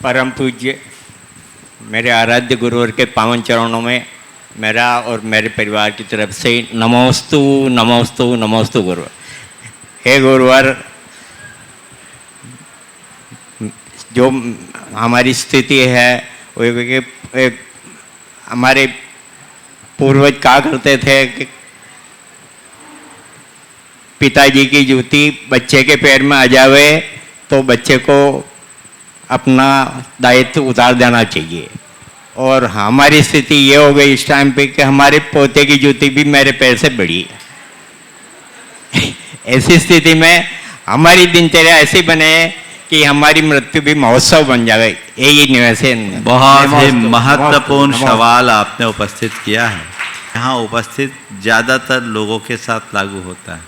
परम पूज्य मेरे आराध्य गुरुवर के पावन चरणों में मेरा और मेरे परिवार की तरफ से नमोस्तु नमोस्तु नमोस्तु गुरुवर। हे गुरुवर, जो हमारी स्थिति है वो हमारे पूर्वज कहा करते थे कि पिताजी की जूती बच्चे के पैर में आ जावे तो बच्चे को अपना दायित्व उतार देना चाहिए। और हमारी स्थिति ये हो गई इस टाइम पे कि हमारे पोते की जूती भी मेरे पैर से बड़ी है। ऐसी स्थिति में हमारी दिनचर्या ऐसी बने कि हमारी मृत्यु भी महोत्सव बन जाए। यही निवेदन। बहुत ही महत्वपूर्ण सवाल आपने उपस्थित किया है। यहाँ उपस्थित ज़्यादातर लोगों के साथ लागू होता है।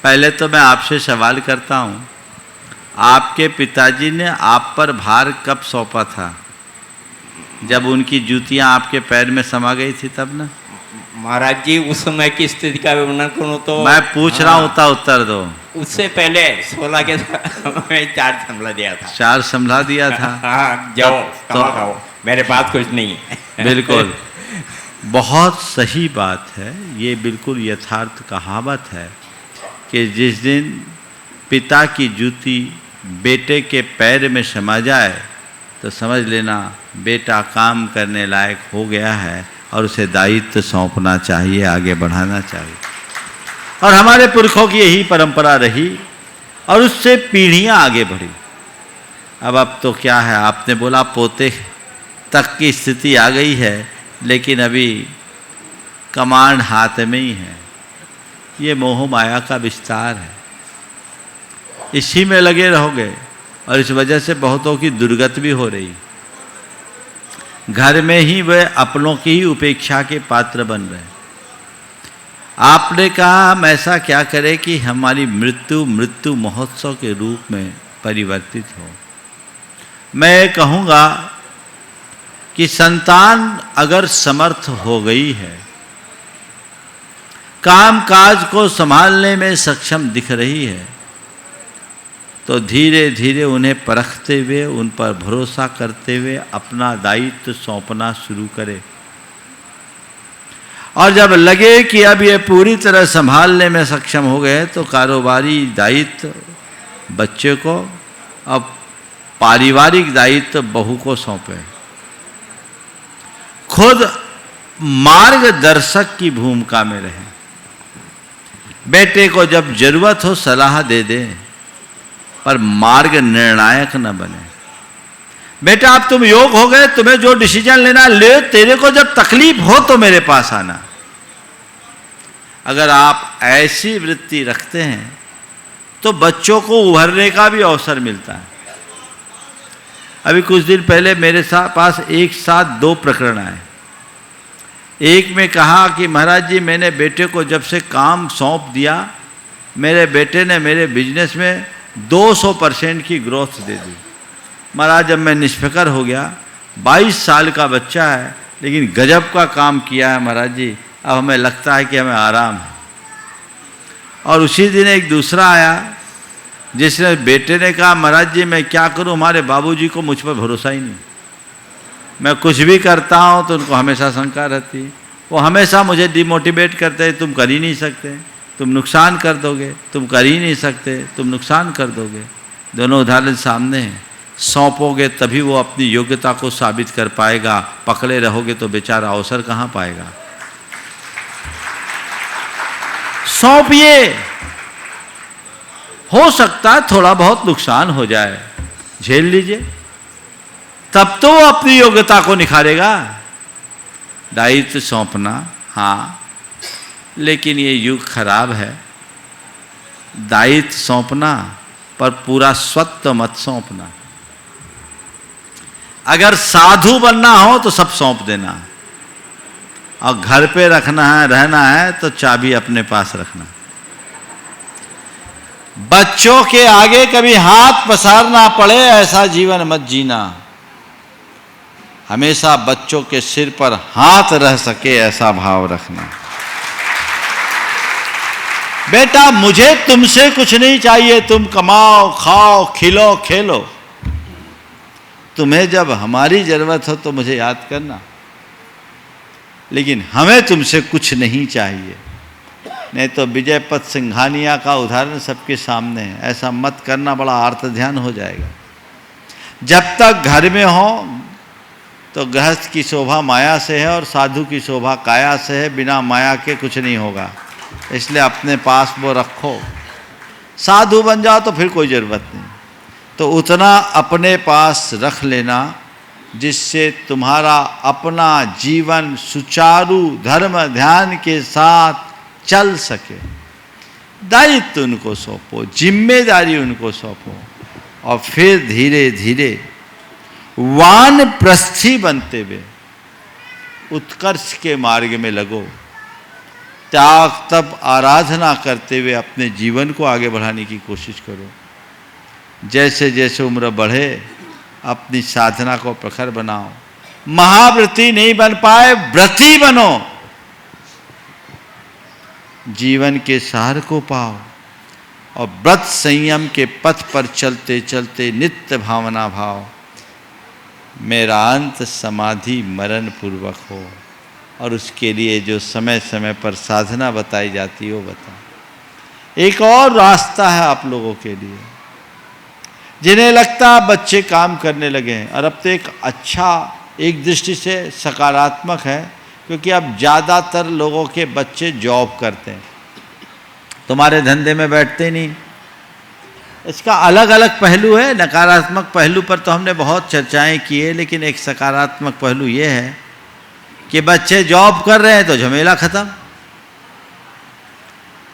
पहले तो मैं आपसे सवाल करता हूँ, आपके पिताजी ने आप पर भार कब सौंपा था? जब उनकी जूतियाँ आपके पैर में समा गई थी तब ना? महाराज जी, उस समय की स्थिति का वर्णन करूँ तो मैं पूछ रहा हूँ, उत्तर दो। उससे पहले 16 के में 4 संभला दिया था। 4 संभला दिया था। हाँ, जाओ खाओ, मेरे पास कुछ नहीं है। बिल्कुल, बहुत सही बात है। ये बिल्कुल यथार्थ कहावत है कि जिस दिन पिता की जूती बेटे के पैर में समा जाए तो समझ लेना बेटा काम करने लायक हो गया है और उसे दायित्व सौंपना चाहिए, आगे बढ़ाना चाहिए। और हमारे पुरखों की यही परंपरा रही और उससे पीढ़ियां आगे बढ़ी। अब तो क्या है, आपने बोला पोते तक की स्थिति आ गई है, लेकिन अभी कमांड हाथ में ही है। ये मोह माया का विस्तार है, इसी में लगे रहोगे और इस वजह से बहुतों की दुर्गति भी हो रही। घर में ही वे अपनों की ही उपेक्षा के पात्र बन रहे। आपने कहा हम ऐसा क्या करें कि हमारी मृत्यु महोत्सव के रूप में परिवर्तित हो। मैं कहूँगा कि संतान अगर समर्थ हो गई है, काम काज को संभालने में सक्षम दिख रही है, तो धीरे धीरे उन्हें परखते हुए, उन पर भरोसा करते हुए अपना दायित्व सौंपना शुरू करें। और जब लगे कि अब ये पूरी तरह संभालने में सक्षम हो गए तो कारोबारी दायित्व बच्चे को, अब पारिवारिक दायित्व बहू को सौंपे। खुद मार्गदर्शक की भूमिका में रहे। बेटे को जब जरूरत हो सलाह दे दे, पर मार्ग निर्णायक न बने। बेटा अब तुम योग हो गए, तुम्हें जो डिसीजन लेना ले, तेरे को जब तकलीफ हो तो मेरे पास आना। अगर आप ऐसी वृत्ति रखते हैं तो बच्चों को उभरने का भी अवसर मिलता है। अभी कुछ दिन पहले मेरे पास एक साथ 2 प्रकरण आए। एक में कहा कि महाराज जी, मैंने बेटे को जब से काम सौंप दिया, मेरे बेटे ने मेरे बिजनेस में 200% की ग्रोथ दे दी। महाराज, जब मैं निष्फिकर हो गया, 22 साल का बच्चा है लेकिन गजब का काम किया है महाराज जी, अब हमें लगता है कि हमें आराम है। और उसी दिन एक दूसरा आया जिसने बेटे ने कहा, महाराज जी मैं क्या करूं, हमारे बाबूजी को मुझ पर भरोसा ही नहीं, मैं कुछ भी करता हूं तो उनको हमेशा शंका रहती है, वो हमेशा मुझे डिमोटिवेट करते हैं, तुम कर ही नहीं सकते, तुम नुकसान कर दोगे, तुम कर ही नहीं सकते, तुम नुकसान कर दोगे। दोनों उदाहरण सामने हैं। सौंपोगे तभी वो अपनी योग्यता को साबित कर पाएगा, पकड़े रहोगे तो बेचारा अवसर कहाँ पाएगा। सौंपिए, हो सकता है थोड़ा बहुत नुकसान हो जाए, झेल लीजिए, तब तो वो अपनी योग्यता को निखारेगा। दायित्व सौंपना, हाँ, लेकिन ये युग खराब है। दायित्व सौंपना पर पूरा स्वत्व मत सौंपना। अगर साधु बनना हो तो सब सौंप देना, और घर पे रखना है, रहना है तो चाबी अपने पास रखना। बच्चों के आगे कभी हाथ पसारना पड़े ऐसा जीवन मत जीना। हमेशा बच्चों के सिर पर हाथ रह सके ऐसा भाव रखना। बेटा मुझे तुमसे कुछ नहीं चाहिए, तुम कमाओ, खाओ, खिलो, खेलो, तुम्हें जब हमारी ज़रूरत हो तो मुझे याद करना, लेकिन हमें तुमसे कुछ नहीं चाहिए। नहीं तो विजय पथ सिंघानिया का उदाहरण सबके सामने है। ऐसा मत करना, बड़ा आर्त ध्यान हो जाएगा। जब तक घर में हो तो गृहस्थ की शोभा माया से है और साधु की शोभा काया से है। बिना माया के कुछ नहीं होगा, इसलिए अपने पास वो रखो। साधु बन जाओ तो फिर कोई ज़रूरत नहीं, तो उतना अपने पास रख लेना जिससे तुम्हारा अपना जीवन सुचारू धर्म ध्यान के साथ चल सके। दायित्व उनको सौंपो, जिम्मेदारी उनको सौंपो, और फिर धीरे धीरे वानप्रस्थी बनते हुए उत्कर्ष के मार्ग में लगो। त्याग तप आराधना करते हुए अपने जीवन को आगे बढ़ाने की कोशिश करो। जैसे जैसे उम्र बढ़े अपनी साधना को प्रखर बनाओ। महाव्रती नहीं बन पाए, व्रती बनो। जीवन के सार को पाओ और व्रत संयम के पथ पर चलते चलते नित्य भावना भाव मेरा अंत समाधि मरण पूर्वक हो। और उसके लिए जो समय समय पर साधना बताई जाती है वो बताओ। एक और रास्ता है आप लोगों के लिए, जिन्हें लगता है बच्चे काम करने लगे हैं, और अब तो एक अच्छा, एक दृष्टि से सकारात्मक है, क्योंकि अब ज़्यादातर लोगों के बच्चे जॉब करते हैं, तुम्हारे धंधे में बैठते नहीं। इसका अलग अलग पहलू है। नकारात्मक पहलू पर तो हमने बहुत चर्चाएं की है, लेकिन एक सकारात्मक पहलू ये है कि बच्चे जॉब कर रहे हैं तो झमेला खत्म।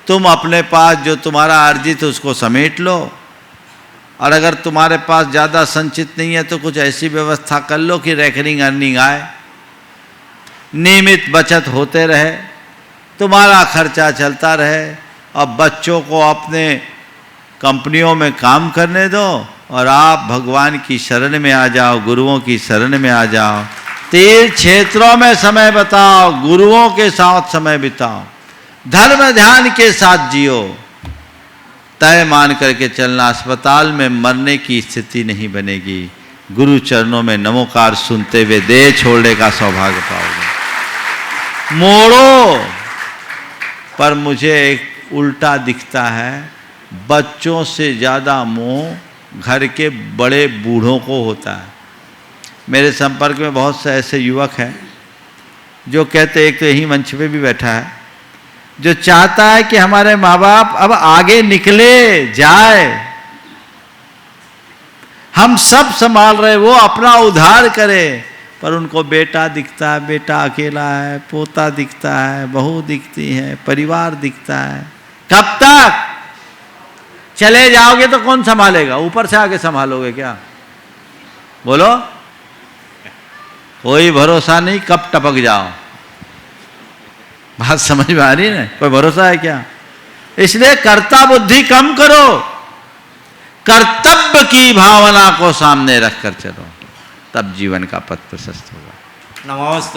तुम अपने पास जो तुम्हारा अर्जित है उसको समेट लो, और अगर तुम्हारे पास ज़्यादा संचित नहीं है तो कुछ ऐसी व्यवस्था कर लो कि रेकरिंग अर्निंग आए, नियमित बचत होते रहे, तुम्हारा खर्चा चलता रहे, और बच्चों को अपने कंपनियों में काम करने दो, और आप भगवान की शरण में आ जाओ, गुरुओं की शरण में आ जाओ। तीर्थ क्षेत्रों में समय बताओ, गुरुओं के साथ समय बिताओ, धर्म ध्यान के साथ जियो। तय मान करके चलना, अस्पताल में मरने की स्थिति नहीं बनेगी। गुरु चरणों में नमोकार सुनते हुए देह छोड़ने का सौभाग्य पाओगे। मोड़ो, पर मुझे एक उल्टा दिखता है। बच्चों से ज़्यादा मोह घर के बड़े बूढ़ों को होता है। मेरे संपर्क में बहुत से ऐसे युवक हैं जो कहते, एक तो यही मंच पे भी बैठा है, जो चाहता है कि हमारे माँ बाप अब आगे निकले जाए, हम सब संभाल रहे, वो अपना उद्धार करे, पर उनको बेटा दिखता है, बेटा अकेला है, पोता दिखता है, बहू दिखती है, परिवार दिखता है। कब तक चले जाओगे तो कौन संभालेगा? ऊपर से आके संभालोगे क्या? बोलो, कोई भरोसा नहीं कब टपक जाओ। बात समझ में आ रही है? कोई भरोसा है क्या? इसलिए कर्ता बुद्धि कम करो, कर्तव्य की भावना को सामने रखकर चलो, तब जीवन का पथ प्रशस्त होगा। नमस्ते।